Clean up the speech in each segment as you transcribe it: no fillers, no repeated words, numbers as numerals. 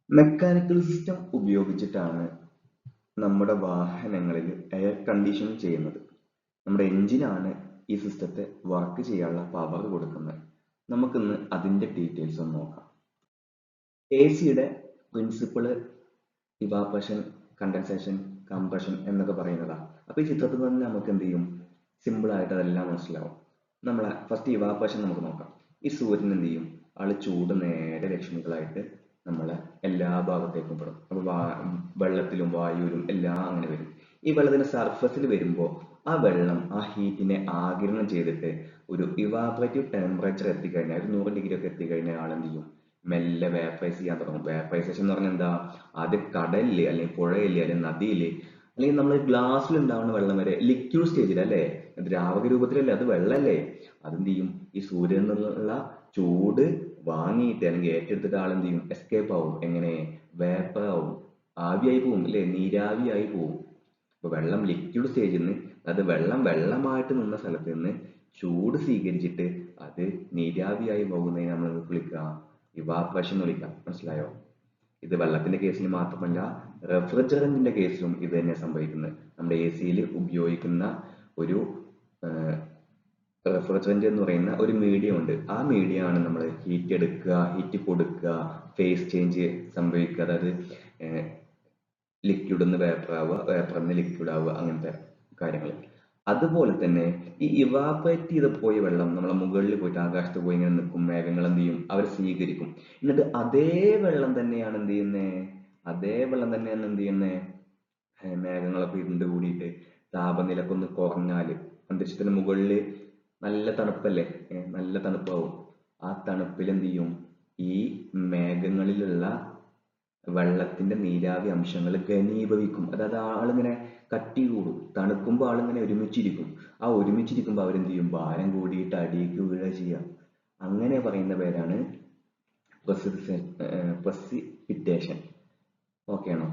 Mechanical system ഉപയോഗിച്ചിട്ടാണ് നമ്മുടെ വാഹനങ്ങളിൽ എയർ കണ്ടീഷൻ ചെയ്യുന്നത്. നമ്മുടെ എഞ്ചിനാണ് ഈ സിസ്റ്റത്തെ വർക്ക് ചെയ്യാനുള്ള പവർ കൊടുക്കുന്നത്. നമുക്കിന്ന് അതിന്റെ ഡീറ്റെയിൽസ് ഒന്ന് നോക്കാം. AC-യുടെ പ്രിൻസിപ്പിള് ഇവാപറേഷൻ, കണ്ടൻസേഷൻ, കംപ്രഷൻ എന്നൊക്കെ പറയുന്നതാണ്. അപ്പൊ ഈ ചിത്രത്തിൽ തന്നെ നമുക്ക് എന്ത് ചെയ്യും, സിമ്പിൾ ആയിട്ട് അതെല്ലാം മനസ്സിലാവും. നമ്മളെ ഫസ്റ്റ് ഇവാപറേഷൻ നമുക്ക് നോക്കാം. ഈ സൂര്യൻ എന്ത് ചെയ്യും, ആള് ചൂട് നേരെ രശ്മികളായിട്ട് നമ്മളെ എല്ലാ ഭാഗത്തേക്കും പെടും. അപ്പൊ വെള്ളത്തിലും വായുവിലും എല്ലാം അങ്ങനെ വരും. ഈ വെള്ളത്തിന്റെ സർഫസിൽ വരുമ്പോൾ ആ വെള്ളം ആ ഹീറ്റിനെ ആഗിരണം ചെയ്തിട്ട് ഒരു ഇവാപറേറ്റീവ് ടെമ്പറേച്ചർ എത്തിക്കഴിഞ്ഞാൽ, ഒരു 100 ഡിഗ്രി ഒക്കെ എത്തിക്കഴിഞ്ഞാൽ ആളെന്ത് ചെയ്യും, മെല്ലെ വേപ്പറൈസ് ചെയ്യാൻ തുടങ്ങും. വേപ്പറൈസേഷൻ എന്ന് പറഞ്ഞാൽ എന്താ, ആദ്യം കടലില് അല്ലെങ്കിൽ പുഴയില് അല്ലെങ്കിൽ നദിയില് അല്ലെങ്കിൽ നമ്മൾ ഗ്ലാസ്സിൽ ഉണ്ടാവുന്ന വെള്ളം വരെ ലിക്വിഡ് സ്റ്റേജിൽ അല്ലേ, ദ്രാവക രൂപത്തിലല്ലേ, അത് വെള്ളല്ലേ, അതെന്ത് ചെയ്യും, ഈ സൂര്യനിൽ നിന്നുള്ള ചൂട് വാങ്ങിയിട്ട് അല്ലെങ്കിൽ ഏറ്റെടുത്തിട്ട് ആളെന്ത് ചെയ്യും, എസ്കേപ്പ് ആവും. എങ്ങനെ, വേപ്പർ ആവും, ആവിയായി പോവും അല്ലെ, നീരാവിയായി പോവും. അപ്പൊ വെള്ളം ലിക്വിഡ് സ്റ്റേജിൽ നിന്ന്, അത് വെള്ളമായിട്ട് നിന്ന സ്ഥലത്ത് നിന്ന് ചൂട് സ്വീകരിച്ചിട്ട് അത് നീരാവിയായി പോകുന്നതിന് നമ്മൾ വിളിക്കുക, ഇവാപറേഷൻ എന്ന് വിളിക്കാം. മനസ്സിലായോ? ഇത് വെള്ളത്തിന്റെ കേസിൽ മാത്രമല്ല, റെഫ്രിജറന്റിന്റെ കേസിലും ഇത് തന്നെ സംഭവിക്കുന്നത്. നമ്മുടെ AC-യിൽ ഉപയോഗിക്കുന്ന ഒരു റെഫ്രിജറന്റ് എന്ന് പറയുന്ന ഒരു മീഡിയം ഉണ്ട്. ആ മീഡിയം ആണ് നമ്മൾ ഹീറ്റ് എടുക്കുക, ഹീറ്റ് കൊടുക്കുക, ഫേസ് ചേഞ്ച് സംഭവിക്കുക, അതായത് ലിക്വിഡ് നിന്ന് വേപ്പർ ആവുക, വേപ്പറിൽ നിന്ന് ലിക്വിഡ് ആവുക, അങ്ങനത്തെ കാര്യങ്ങൾ. അതുപോലെ തന്നെ ഈ ഇവാപറേറ്റ് ചെയ്ത് പോയ വെള്ളം നമ്മളെ മുകളിൽ പോയിട്ട് ആകാശത്ത് പോയി ഇങ്ങനെ നിൽക്കും. മേഘങ്ങൾ എന്ത് ചെയ്യും, അവർ സ്വീകരിക്കും. എന്നിട്ട് അതേ വെള്ളം തന്നെയാണ് എന്ത് ചെയ്യുന്നത്, മേഘങ്ങളൊക്കെ ഇരുണ്ട് കൂടിയിട്ട് താപനില ഒക്കെ ഒന്ന് കുറഞ്ഞാല്, അന്തരീക്ഷത്തിന് മുകളിൽ നല്ല തണുപ്പല്ലേ, നല്ല തണുപ്പാവും. ആ തണുപ്പിൽ എന്ത് ചെയ്യും, ഈ മേഘങ്ങളിലുള്ള വെള്ളത്തിന്റെ നീരാവി അംശങ്ങൾ ഘനീഭവിക്കും. അതായത് ആളിങ്ങനെ കട്ടി കൂടും. തണുക്കുമ്പോൾ ആളിങ്ങനെ ഒരുമിച്ചിരിക്കും. ആ ഒരുമിച്ചിരിക്കുമ്പോൾ അവരെന്ത് ചെയ്യും, ഭാരം കൂടിയിട്ട് അടിയിലേക്ക് വീഴുക ചെയ്യുക. അങ്ങനെ പറയുന്ന പേരാണ് പ്രസിപ്പിറ്റേഷൻ. ഓക്കെ ആണോ?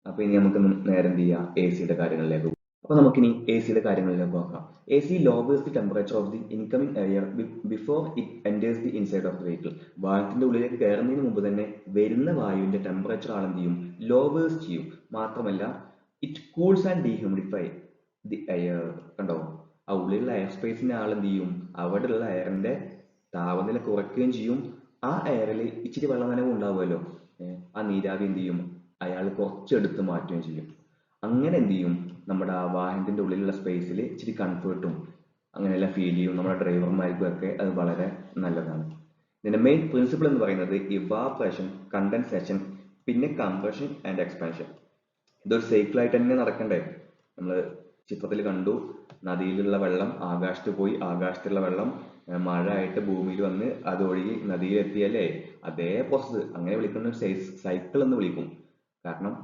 അപ്പൊ ഇനി നമുക്ക് നേരെ എന്ത് ചെയ്യാം, AC-യുടെ കാര്യങ്ങളിലേക്ക്. അപ്പൊ നമുക്കിനി AC-യുടെ കാര്യങ്ങളിലേക്ക് നോക്കാം. AC lowers the temperature of the incoming air before it enters the inside of the vehicle. വാഹനത്തിന്റെ ഉള്ളിലേക്ക് കയറുന്നതിന് മുമ്പ് തന്നെ വരുന്ന വായുവിന്റെ ടെമ്പറേച്ചർ ആണെന്ത് ചെയ്യും, ലോവേഴ്സ് ചെയ്യും. മാത്രമല്ല it cools and dehumidify the air. കണ്ടോ, ആ ഉള്ളിലുള്ള എയർ സ്പേസിന്റെ ആളെന്ത് ചെയ്യും, അവിടെയുള്ള എയറിന്റെ താപനില കുറയ്ക്കുകയും ചെയ്യും. ആ എയറിൽ ഇച്ചിരി വെള്ളം നനവ് ഉണ്ടാവുമല്ലോ, ആ നീരാവി എന്ത് ചെയ്യും, അയാൾ കുറച്ചെടുത്ത് മാറ്റുകയും ചെയ്യും. അങ്ങനെ എന്ത് ചെയ്യും, നമ്മുടെ ആ വാഹനത്തിന്റെ ഉള്ളിലുള്ള സ്പേസിൽ ഇച്ചിരി കംഫർട്ടും അങ്ങനെയെല്ലാം ഫീൽ ചെയ്യും. നമ്മുടെ ഡ്രൈവർമാർക്കും ഒക്കെ അത് വളരെ നല്ലതാണ്. ഇതിന്റെ മെയിൻ പ്രിൻസിപ്പിൾ എന്ന് പറയുന്നത് ഇവാപറേഷൻ, കണ്ടൻസേഷൻ, പിന്നെ കംപ്രഷൻ ആൻഡ് എക്സ്പാൻഷൻ. ഇതൊരു സൈക്കിളായിട്ട് തന്നെ നടക്കണ്ടേ. നമ്മൾ ചിത്രത്തിൽ കണ്ടു, നദിയിലുള്ള വെള്ളം ആകാശത്ത് പോയി, ആകാശത്തുള്ള വെള്ളം മഴ ആയിട്ട് ഭൂമിയിൽ വന്ന് അത് ഒഴുകി നദിയിൽ എത്തിയല്ലേ, അതേ പ്രോസസ്. അങ്ങനെ വിളിക്കുന്ന ഒരു സൈക്കിൾ എന്ന് വിളിക്കും. കാരണം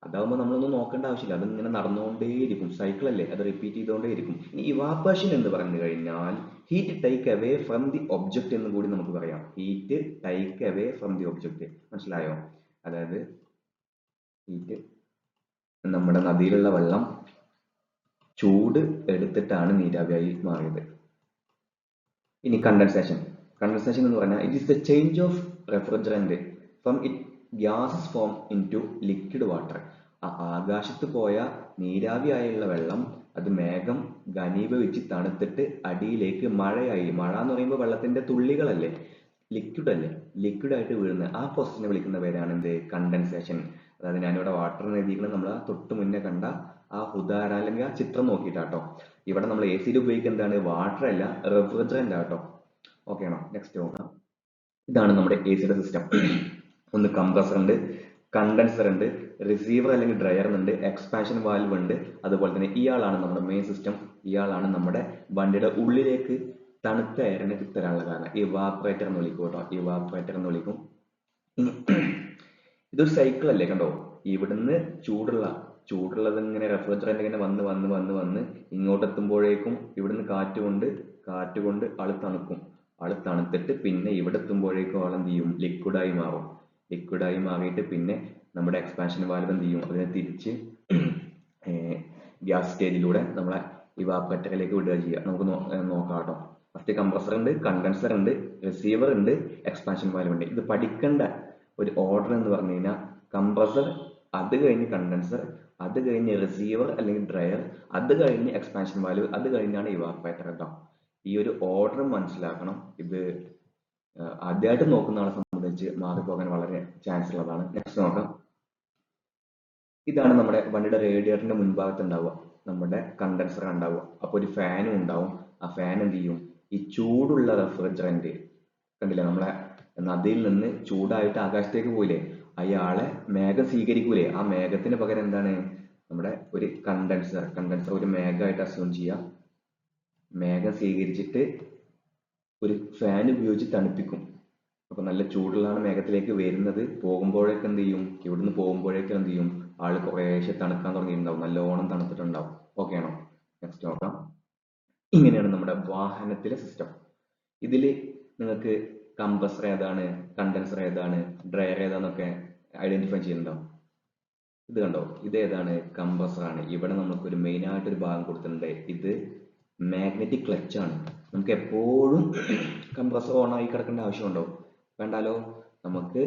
അതാവുമ്പോൾ നമ്മളൊന്നും നോക്കേണ്ട ആവശ്യമില്ല, അതിങ്ങനെ നടന്നുകൊണ്ടേയിരിക്കും. സൈക്കിൾ അല്ലേ, അത് റിപ്പീറ്റ് ചെയ്തുകൊണ്ടേയിരിക്കും. ഇനി ഇവാപറേഷൻ എന്ന് പറഞ്ഞു കഴിഞ്ഞാൽ heat take away from the object എന്ന് കൂടി നമുക്ക് പറയാം. Heat take away from the object. മനസ്സിലായോ? അതായത് ഹീറ്റ്, നമ്മുടെ നദിയിലുള്ള വെള്ളം ചൂട് എടുത്തിട്ടാണ് നീരാവിയായി മാറിയത്. ഇനി കണ്ടൻസേഷൻ എന്ന് പറഞ്ഞാൽ it is the change of refrigerant from it gases form into liquid water. ആകാശത്ത് പോയ നീരാവിയായുള്ള വെള്ളം അത് മേഘം ഘനീഭവിച്ച് തണുത്തിട്ട് അടിയിലേക്ക് മഴയായി. മഴ എന്ന് പറയുമ്പോൾ വെള്ളത്തിന്റെ തുള്ളികളല്ലേ, ലിക്വിഡ് അല്ലേ, ലിക്വിഡ് ആയിട്ട് വീഴുന്ന ആ പ്രോസസ്സിനെ വിളിക്കുന്ന പേരാണ് എന്ത്, കണ്ടൻസേഷൻ. അതായത് ഞാനിവിടെ വാട്ടർ എഴുതിയിരിക്കുന്നത് നമ്മൾ തൊട്ട് മുന്നേ കണ്ട ആ ഉദാഹരണം അല്ലെങ്കിൽ ആ ചിത്രം നോക്കിയിട്ടാട്ടോ. ഇവിടെ നമ്മൾ AC-യിൽ ഉപയോഗിക്കുന്നത് എന്താണ്, വാട്ടർ അല്ല, റെഫ്രിജറന്റ് ആട്ടോ. ഓക്കെ ആണോ? നെക്സ്റ്റ് നോക്കാം. ഇതാണ് നമ്മുടെ AC-യുടെ സിസ്റ്റം. ഒന്ന് കംപ്രസർ ഉണ്ട്, കണ്ടൻസർ ഉണ്ട്, റിസീവർ അല്ലെങ്കിൽ ഡ്രയർ ഉണ്ട്, എക്സ്പാൻഷൻ വാൽവ് ഉണ്ട്. അതുപോലെ തന്നെ ഇയാളാണ് നമ്മുടെ മെയിൻ സിസ്റ്റം. ഇയാളാണ് നമ്മുടെ വണ്ടിയുടെ ഉള്ളിലേക്ക് തണുത്ത എയറിനെ തരാനുള്ള കാരണം. ഇവാപറേറ്റർ എന്ന് വിളിക്കും കേട്ടോ, ഇവാപറേറ്റർ എന്ന് വിളിക്കും. ഇതൊരു സൈക്കിൾ അല്ലേ, കണ്ടോ, ഇവിടുന്ന് ചൂടുള്ളത് ഇങ്ങനെ റെഫ്രിജറന്റ് ഇങ്ങനെ വന്ന് ഇങ്ങോട്ട് എത്തുമ്പോഴേക്കും ഇവിടുന്ന് കാറ്റ് കൊണ്ട് ആള് തണുക്കും. ആള് തണുത്തിട്ട് പിന്നെ ഇവിടെ എത്തുമ്പോഴേക്കും ആളെന്ത് ചെയ്യും, ലിക്വിഡായി മാറും. ലിക്വിഡായി മാറിയിട്ട് പിന്നെ നമ്മുടെ എക്സ്പാൻഷൻ വാൽവ് എന്ത് ചെയ്യും, അതിനെ തിരിച്ച് ഗ്യാസ് സ്റ്റേജിലൂടെ നമ്മളെ ഇവാപറേറ്ററിലേക്ക് വിടുക ചെയ്യുക. നമുക്ക് നോക്കാം കേട്ടോ. ഫസ്റ്റ് കംപ്രസർ ഉണ്ട്, കണ്ടൻസർ ഉണ്ട്, റിസീവർ ഉണ്ട്, എക്സ്പാൻഷൻ വാൽവ് ഉണ്ട്. ഇത് പഠിക്കേണ്ട ഒരു ഓർഡർ എന്ന് പറഞ്ഞു കഴിഞ്ഞാൽ കംപ്രസർ, അത് കഴിഞ്ഞ് കണ്ടൻസർ, അത് കഴിഞ്ഞ് റിസീവർ അല്ലെങ്കിൽ ഡ്രയർ, അത് കഴിഞ്ഞ് എക്സ്പാൻഷൻ വാൽവ്, അത് കഴിഞ്ഞാണ് ഇവാപ്പറേറ്റർ കേട്ടോ. ഈ ഒരു ഓർഡർ മനസ്സിലാക്കണം. ഇത് ആദ്യമായിട്ട് നോക്കുന്ന ആളെ സംബന്ധിച്ച് മാറിപ്പോകാൻ വളരെ ചാൻസ് ഉള്ളതാണ്. നെക്സ്റ്റ് നോക്കാം. ഇതാണ് നമ്മുടെ വണ്ടിയുടെ റേഡിയേറ്ററിന്റെ മുൻഭാഗത്ത് ഉണ്ടാവുക, നമ്മുടെ കണ്ടൻസർ ഉണ്ടാവുക. അപ്പൊ ഒരു ഫാനും ഉണ്ടാവും. ആ ഫാൻ എന്ത് ചെയ്യും, ഈ ചൂടുള്ള റെഫ്രിജറന്റ് കണ്ടില്ലേ, നമ്മളെ നദിയിൽ നിന്ന് ചൂടായിട്ട് ആകാശത്തേക്ക് പോയില്ലേ, അയാളെ മേഘം സ്വീകരിക്കൂലേ, ആ മേഘത്തിന് പകരം എന്താണ് നമ്മുടെ ഒരു കണ്ടൻസർ ഒരു മേഘമായിട്ട് അസ്യൂം ചെയ്യാം. മേഘം സ്വീകരിച്ചിട്ട് ഒരു ഫാൻ ഉപയോഗിച്ച് തണുപ്പിക്കും. അപ്പൊ നല്ല ചൂടുള്ളതാണ് മേഘത്തിലേക്ക് വരുന്നത്. പോകുമ്പോഴേക്ക് എന്ത് ചെയ്യും, ഇവിടുന്ന് പോകുമ്പോഴേക്കും എന്ത് ചെയ്യും, ആള് കുറേശ്ശെ തണുക്കാൻ തുടങ്ങിയിട്ടുണ്ടാവും, നല്ലോണം തണുത്തിട്ടുണ്ടാവും. ഓക്കെ ആണോ? നെക്സ്റ്റ് നോക്കാം. ഇങ്ങനെയാണ് നമ്മുടെ വാഹനത്തിലെ സിസ്റ്റം. ഇതിൽ നിങ്ങൾക്ക് കംപ്രസർ ഏതാണ്, കണ്ടൻസർ ഏതാണ്, ഡ്രയർ ഏതാന്നൊക്കെ ഐഡന്റിഫൈ ചെയ്യുന്നുണ്ടാവും. ഇത് കണ്ടോ, ഇത് ഏതാണ്, കംപ്രസർ ആണ്. ഇവിടെ നമുക്ക് ഒരു മെയിൻ ആയിട്ട് ഒരു ഭാഗം കൊടുത്തിട്ടുണ്ട്. ഇത് മാഗ്നറ്റിക് ക്ലച്ച് ആണ്. നമുക്ക് എപ്പോഴും കംപ്രസർ ഓൺ ആയി കിടക്കേണ്ട ആവശ്യമുണ്ടോ? വേണ്ടാലോ. നമുക്ക്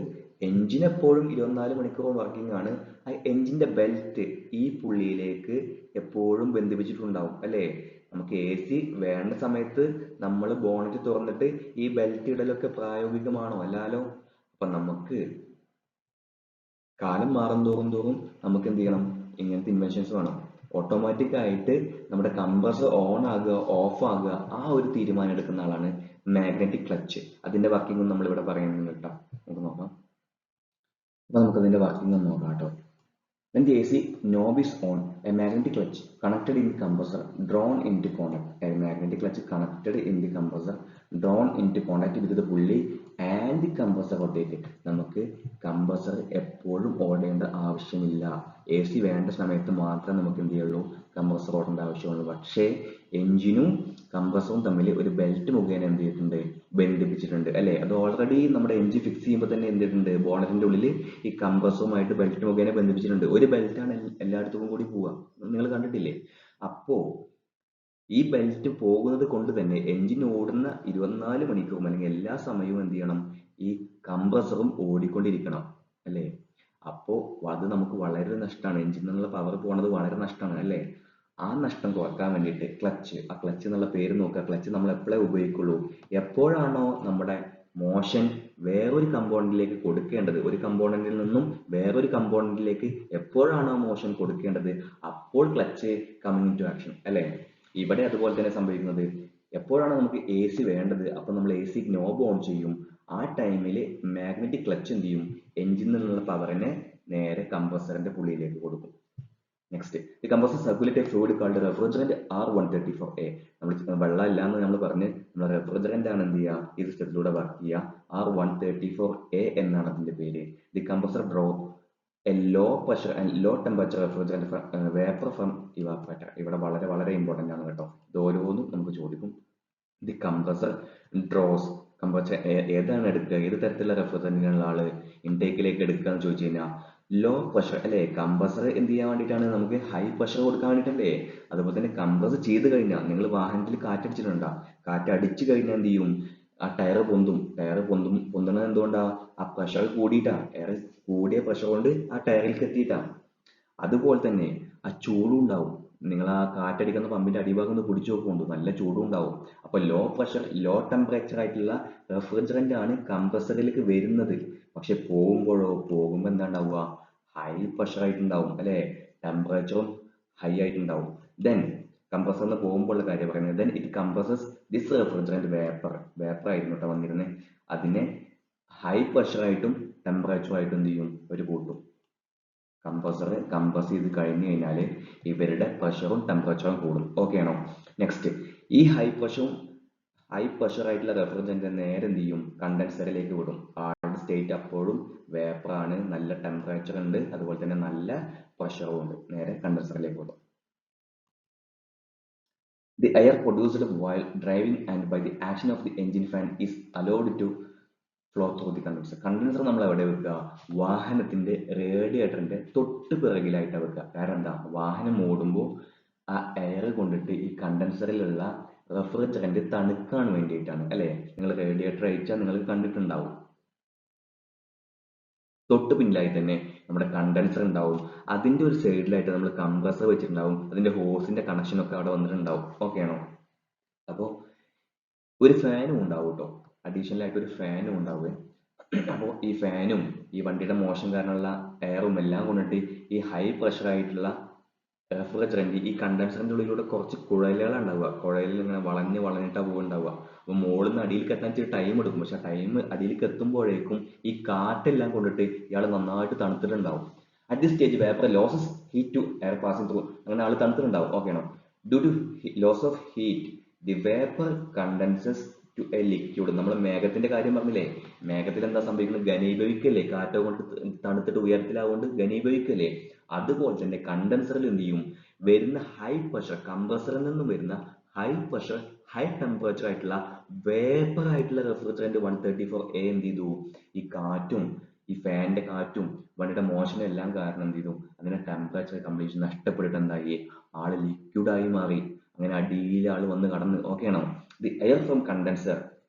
എഞ്ചിൻ എപ്പോഴും 24 മണിക്കൂർ വർക്കിംഗ് ആണ്. ആ എഞ്ചിന്റെ ബെൽറ്റ് ഈ പുള്ളിയിലേക്ക് എപ്പോഴും ബന്ധിപ്പിച്ചിട്ടുണ്ടാവും അല്ലേ. നമുക്ക് എ സി വേണ്ട സമയത്ത് നമ്മൾ ബോണറ്റ് തുറന്നിട്ട് ഈ ബെൽറ്റ് ഇടലൊക്കെ പ്രായോഗികമാണോ? അല്ലാലോ. അപ്പൊ നമുക്ക് കാലം മാറും തോറും നമുക്ക് എന്ത് ചെയ്യണം, ഇങ്ങനത്തെ ഇൻവെൻഷൻസ് വേണം. ഓട്ടോമാറ്റിക് ആയിട്ട് നമ്മുടെ കംപ്രസർ ഓൺ ആകുക ഓഫ് ആകുക ആ ഒരു തീരുമാനം എടുക്കുന്ന ആളാണ് മാഗ്നറ്റിക് ക്ലച്ച്. അതിന്റെ വർക്കിംഗ് നമ്മൾ ഇവിടെ പറയുന്നുണ്ട് കേട്ടോ. നമുക്ക് നോക്കാം. അപ്പൊ നമുക്ക് അതിന്റെ വർക്കിംഗ് ഒന്ന് നോക്കാം കേട്ടോ. When the AC knob is on, a magnetic clutch connected in the compressor drawn into contact. A magnetic clutch connected in the compressor drawn into contact with the pulley and the compressor rotate. നമുക്ക് compressor എപ്പോഴും ഓടേണ്ട ആവശ്യമില്ല. A C വേണ്ട സമയത്ത് മാത്രമേ നമുക്ക് എന്ത് ചെയ്യുള്ളൂ, compressor ഓടേണ്ട ആവശ്യമുള്ളൂ. പക്ഷേ എഞ്ചിനും കംപ്രസറും തമ്മിൽ ഒരു ബെൽറ്റ് മുഖേന എന്ത് ചെയ്തിട്ടുണ്ട്, ബന്ധിപ്പിച്ചിട്ടുണ്ട് അല്ലെ. അത് ഓൾറെഡി നമ്മുടെ എഞ്ചിൻ ഫിക്സ് ചെയ്യുമ്പോൾ തന്നെ എന്ത് ചെയ്തിട്ടുണ്ട്, ബോണറ്റിന്റെ ഉള്ളിൽ ഈ കംപ്രസറുമായിട്ട് ബെൽറ്റ് മുഖേന ബന്ധിപ്പിച്ചിട്ടുണ്ട്. ഒരു ബെൽറ്റാണ് എല്ലായിടത്തും കൂടി പോവുക, നിങ്ങൾ കണ്ടിട്ടില്ലേ. അപ്പോ ഈ ബെൽറ്റ് പോകുന്നത് കൊണ്ട് തന്നെ എഞ്ചിൻ ഓടുന്ന 24 മണിക്കൂറും അല്ലെങ്കിൽ എല്ലാ സമയവും എന്ത് ചെയ്യണം, ഈ കംപ്രസറും ഓടിക്കൊണ്ടിരിക്കണം അല്ലേ. അപ്പോ അത് നമുക്ക് വളരെ നഷ്ടമാണ്. എഞ്ചിൻ എന്നുള്ള പവർ പോണത് വളരെ നഷ്ടമാണ് അല്ലേ. ആ നഷ്ടം കുറക്കാൻ വേണ്ടിയിട്ട് ക്ലച്ച്, ആ ക്ലച്ച് എന്നുള്ള പേര് നോക്കുക. ക്ലച്ച് നമ്മൾ എപ്പോഴേ ഉപയോഗിക്കുള്ളൂ, എപ്പോഴാണോ നമ്മുടെ മോഷൻ വേറൊരു കമ്പോണന്റിലേക്ക് കൊടുക്കേണ്ടത്, ഒരു കമ്പോണന്റിൽ നിന്നും വേറൊരു കമ്പോണന്റിലേക്ക് എപ്പോഴാണോ മോഷൻ കൊടുക്കേണ്ടത്, അപ്പോൾ ക്ലച്ച് കമ്മിങ് ടു ആക്ഷൻ അല്ലേ. ഇവിടെ അതുപോലെ തന്നെ സംഭവിക്കുന്നത്, എപ്പോഴാണ് നമുക്ക് എ സി വേണ്ടത് അപ്പൊ നമ്മൾ എ സി നോബ് ഓൺ ചെയ്യും. ആ ടൈമിൽ മാഗ്നറ്റിക് ക്ലച്ച് എന്ത് ചെയ്യും, എഞ്ചിനിൽ നിന്നുള്ള പവറിനെ നേരെ കംപ്രസറിന്റെ പുള്ളിയിലേക്ക് കൊടുക്കും. Next, the compressor circulate a fluid cold refrigerant R134A. നമ്മൾ വെള്ളം ഇല്ലാന്ന് നമ്മൾ പറഞ്ഞ് നമ്മൾ റെഫ്രിജറന്റ് ആണ് എന്ത് ചെയ്യുക, ഈ സിസ്റ്റത്തിലൂടെ വർക്ക് ചെയ്യുക. R134A എന്നാണ് അതിന്റെ പേര്. The compressor draw a low pressure and low temperature refrigerant vapour from evaporator. ഇവിടെ വളരെ വളരെ ഇമ്പോർട്ടന്റ് ആണ് കേട്ടോ. ഇത് ഓരോന്നും നമുക്ക് ചോദിക്കും. ദി കംപ്രസർ ഡ്രോസ്, കംപ്രസർ ഏതാണ് എടുക്കുക, ഏത് തരത്തിലുള്ള റെഫ്രിജറന്റിനുള്ള ആള് ഇൻടേക്കിലേക്ക് എടുക്കുക എന്ന് ചോദിച്ചു കഴിഞ്ഞാൽ ലോ പ്രഷർ അല്ലെ. കംപ്രസർ എന്ത് ചെയ്യാൻ വേണ്ടിയിട്ടാണ്, നമുക്ക് ഹൈ പ്രഷർ കൊടുക്കാൻ വേണ്ടിയിട്ടല്ലേ. അതുപോലെ തന്നെ കംപ്രസ് ചെയ്ത് കഴിഞ്ഞാൽ നിങ്ങൾ വാഹനത്തിൽ കാറ്റടിച്ചിട്ടുണ്ടോ, കാറ്റടിച്ചു കഴിഞ്ഞാൽ എന്ത് ചെയ്യും, ആ ടയർ പൊന്തുന്നത് എന്തുകൊണ്ടാ, ആ പ്രഷർ കൂടിയിട്ടാ, എയർ കൂടിയ പ്രഷർ കൊണ്ട് ആ ടയറിലേക്ക് എത്തിയിട്ടാ. അതുപോലെ തന്നെ ആ ചൂടും ഉണ്ടാവും. നിങ്ങൾ ആ കാറ്റടിക്കുന്ന പമ്പിന്റെ അടിഭാഗം ഒന്ന് പിടിച്ചു നോക്കുന്നുണ്ട്, നല്ല ചൂടും ഉണ്ടാവും. അപ്പൊ ലോ പ്രഷർ ലോ ടെമ്പറേച്ചർ ആയിട്ടുള്ള റെഫ്രിജറന്റ് ആണ് കംപ്രസറിലേക്ക് വരുന്നത്. പക്ഷെ പോകുമ്പോ എന്താ ഉണ്ടാവുക, ഹൈ പ്രഷർ ആയിട്ടുണ്ടാവും അല്ലെ, ടെമ്പറേച്ചറും ഹൈ ആയിട്ടുണ്ടാവും. ദെൻ കംപ്രസറിന് പോകുമ്പോൾ ഉള്ള കാര്യം പറയുന്നത്, then it compresses this refrigerant vapour ആയിരുന്നു കേട്ടോ വന്നിരുന്നത്. അതിനെ ഹൈ പ്രഷറായിട്ടും ടെമ്പറേച്ചറുമായിട്ടും എന്ത് ചെയ്യും, ഒരു കൂട്ടും. കംപ്രസർ കംപ്രസ് ചെയ്ത് കഴിഞ്ഞു കഴിഞ്ഞാൽ ഇവരുടെ പ്രഷറും ടെമ്പറേച്ചറും കൂടും. ഓക്കെ ആണോ? നെക്സ്റ്റ്, ഈ ഹൈ പ്രഷർ ആയിട്ടുള്ള റെഫ്രിജറന്റ് നേരെ എന്ത് ചെയ്യും, കണ്ടൻസറിലേക്ക് വിടും. ആളുടെ സ്റ്റേറ്റ് അപ്പോഴും വേപ്പർ ആണ്, നല്ല ടെമ്പറേച്ചർ ഉണ്ട്, അതുപോലെ തന്നെ നല്ല പ്രഷറും ഉണ്ട്. നേരെ കണ്ടൻസറിലേക്ക് വിടും. The air produced while driving and by the action of the engine fan is allowed to flow through the condenser. Condenser നമ്മൾ എവിടെ വെക്കുക, വാഹനത്തിന്റെ റേഡിയേറ്ററിന്റെ തൊട്ട് പിറകിലായിട്ടാണ് വെക്കുക. കാരണം എന്താ, വാഹനം ഓടുമ്പോൾ ആ എയർ കൊണ്ടിട്ട് ഈ കണ്ടൻസറിലുള്ള റെഫ്രിജറന്റ് തണുക്കാൻ വേണ്ടിയിട്ടാണ് അല്ലെ. നിങ്ങൾ റേഡിയേറ്റർ അയച്ചാൽ നിങ്ങൾ കണ്ടിട്ടുണ്ടാവും. തൊട്ട് പിന്നിലായി തന്നെ നമ്മുടെ കണ്ടൻസർ ഉണ്ടാവും. അതിന്റെ ഒരു സൈഡിലായിട്ട് നമ്മൾ കംപ്രസർ വെച്ചിട്ടുണ്ടാവും. അതിന്റെ ഹോസിന്റെ കണക്ഷൻ ഒക്കെ അവിടെ വന്നിട്ടുണ്ടാവും. ഓക്കെ ആണോ? അപ്പോൾ ഒരു ഫാനും ഉണ്ടാവും കേട്ടോ. അഡീഷണൽ ആയിട്ട് ഒരു ഫാനും ഉണ്ടാവുക. അപ്പോൾ ഈ ഫാനും ഈ വണ്ടിയുടെ മോഷൻ കാരണമുള്ള എയറും എല്ലാം കൊണ്ടിട്ട് ഈ ഹൈ പ്രഷർ ആയിട്ടുള്ള റെഫ്രിജറന്റ് ഈ കണ്ടൻസറിന്റെ ഉള്ളിലൂടെ കുറച്ച് കുഴലുകളാണ് ഉണ്ടാവുക. കുഴലിൽ ഇങ്ങനെ വളഞ്ഞിട്ടാണ് പോകുന്നുണ്ടാവുക. അപ്പോൾ മുകളിൽ നിന്ന് അടിയിലേക്ക് എത്താൻ ഇച്ചിരി ടൈം എടുക്കും. പക്ഷെ ടൈം അടിയിലേക്ക് എത്തുമ്പോഴേക്കും ഈ കാറ്റെല്ലാം കൊണ്ടിട്ട് ഇയാൾ നന്നായിട്ട് തണുത്തിട്ടുണ്ടാവും. At this stage vapour loses heat to air passing through. അങ്ങനെ ആൾ തണുത്തിട്ടുണ്ടാവും. ഓക്കെ ആണോ? Due to loss of heat the vapour condenses to a liquid. നമ്മൾ മേഘത്തിന്റെ കാര്യം പറഞ്ഞില്ലേ, മേഘത്തിൽ എന്താ സംഭവിക്കുന്നത്? ഘനീഭവിക്കല്ലേ, കാറ്റ് കൊണ്ട് തണുത്തിട്ട് ഉയരത്തിലാവുകൊണ്ട് ഘനീഭവിക്കല്ലേ. അതുപോലെ തന്നെ കണ്ടൻസറിൽ എന്ത് ചെയ്യും? വരുന്ന ഹൈ പ്രഷർ, കംപ്രസറിൽ നിന്നും വരുന്ന ഹൈ പ്രഷർ ഹൈ ടെമ്പറേച്ചർ ആയിട്ടുള്ള വേപ്പർ ആയിട്ടുള്ള റെഫ്രിജറന്റ് 134A എന്ത് ചെയ്തു? ഈ കാറ്റും ഈ ഫാനിന്റെ കാറ്റും വണ്ടിയുടെ മോഷനും എല്ലാം കാരണം എന്ത് ചെയ്തു? അങ്ങനെ ടെമ്പറേച്ചർ കംപ്ലീറ്റ് നഷ്ടപ്പെട്ടിട്ട് എന്തായി? ആള് ലിക്വിഡായി മാറി. അങ്ങനെ അടിയിൽ ആള് വന്ന് കടന്ന്. ഓക്കെ ആണോ? ദി എയർ ഫ്രം കണ്ടൻസർ